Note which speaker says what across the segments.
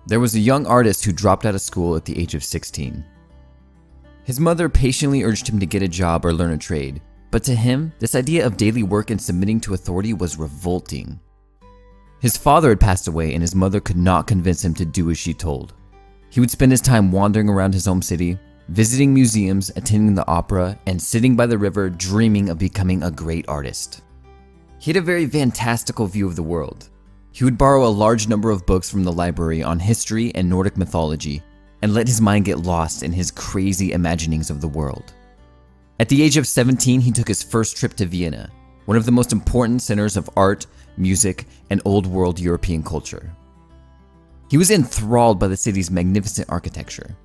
Speaker 1: There was a young artist who dropped out of school at the age of 16. His mother patiently urged him to get a job or learn a trade, but to him, this idea of daily work and submitting to authority was revolting. His father had passed away and his mother could not convince him to do as she told. He would spend his time wandering around his home city, visiting museums, attending the opera, and sitting by the river dreaming of becoming a great artist. He had a very fantastical view of the world. He would borrow a large number of books from the library on history and Nordic mythology and let his mind get lost in his crazy imaginings of the world. At the age of 17, he took his first trip to Vienna, one of the most important centers of art, music, and old world European culture. He was enthralled by the city's magnificent architecture.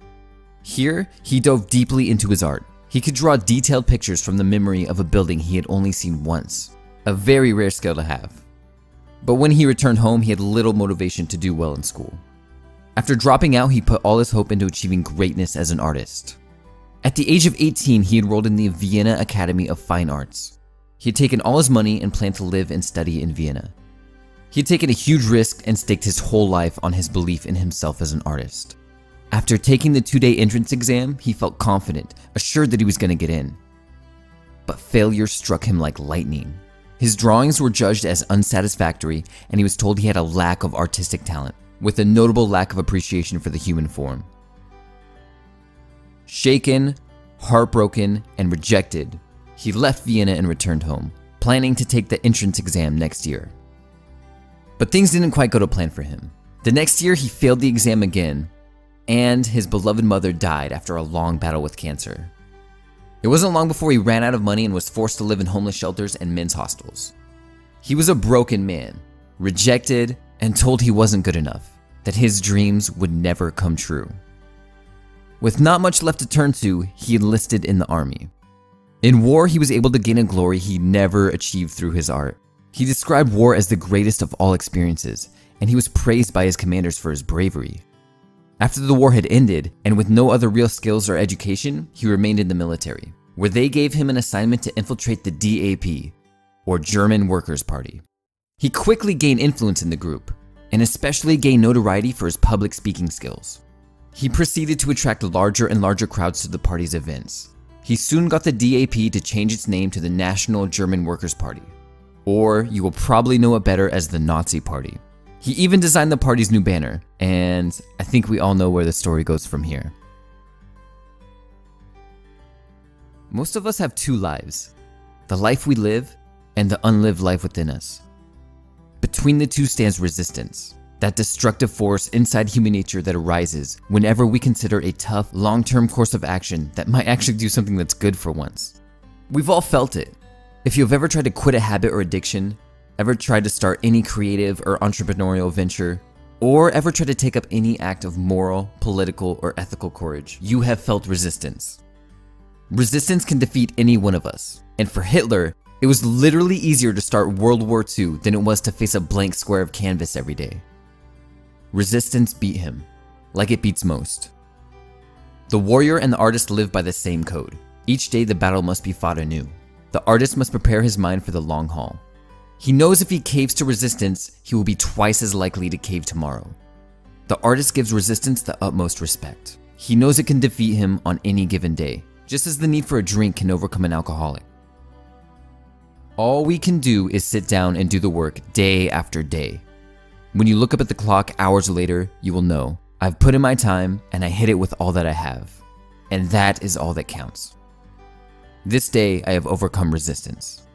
Speaker 1: Here, he dove deeply into his art. He could draw detailed pictures from the memory of a building he had only seen once, a very rare skill to have. But when he returned home, he had little motivation to do well in school. After dropping out, he put all his hope into achieving greatness as an artist. At the age of 18, he enrolled in the Vienna Academy of Fine Arts. He had taken all his money and planned to live and study in Vienna. He had taken a huge risk and staked his whole life on his belief in himself as an artist. After taking the 2-day entrance exam, he felt confident, assured that he was going to get in. But failure struck him like lightning. His drawings were judged as unsatisfactory, and he was told he had a lack of artistic talent, with a notable lack of appreciation for the human form. Shaken, heartbroken, and rejected, he left Vienna and returned home, planning to take the entrance exam next year. But things didn't quite go to plan for him. The next year, he failed the exam again, and his beloved mother died after a long battle with cancer. It wasn't long before he ran out of money and was forced to live in homeless shelters and men's hostels. He was a broken man, rejected, and told he wasn't good enough, that his dreams would never come true. With not much left to turn to, he enlisted in the army. In war, he was able to gain a glory he never achieved through his art. He described war as the greatest of all experiences, and he was praised by his commanders for his bravery. After the war had ended, and with no other real skills or education, he remained in the military, where they gave him an assignment to infiltrate the DAP, or German Workers' Party. He quickly gained influence in the group, and especially gained notoriety for his public speaking skills. He proceeded to attract larger and larger crowds to the party's events. He soon got the DAP to change its name to the National German Workers' Party, or you will probably know it better as the Nazi Party. He even designed the party's new banner, and I think we all know where the story goes from here. Most of us have two lives, the life we live and the unlived life within us. Between the two stands resistance, that destructive force inside human nature that arises whenever we consider a tough, long-term course of action that might actually do something that's good for once. We've all felt it. If you've ever tried to quit a habit or addiction, ever tried to start any creative or entrepreneurial venture, or ever tried to take up any act of moral, political, or ethical courage, you have felt resistance. Resistance can defeat any one of us, and for Hitler, it was literally easier to start World War II than it was to face a blank square of canvas every day. Resistance beat him, like it beats most. The warrior and the artist live by the same code. Each day the battle must be fought anew. The artist must prepare his mind for the long haul. He knows if he caves to resistance, he will be twice as likely to cave tomorrow. The artist gives resistance the utmost respect. He knows it can defeat him on any given day, just as the need for a drink can overcome an alcoholic. All we can do is sit down and do the work day after day. When you look up at the clock hours later, you will know, I've put in my time and I hit it with all that I have. And that is all that counts. This day I have overcome resistance.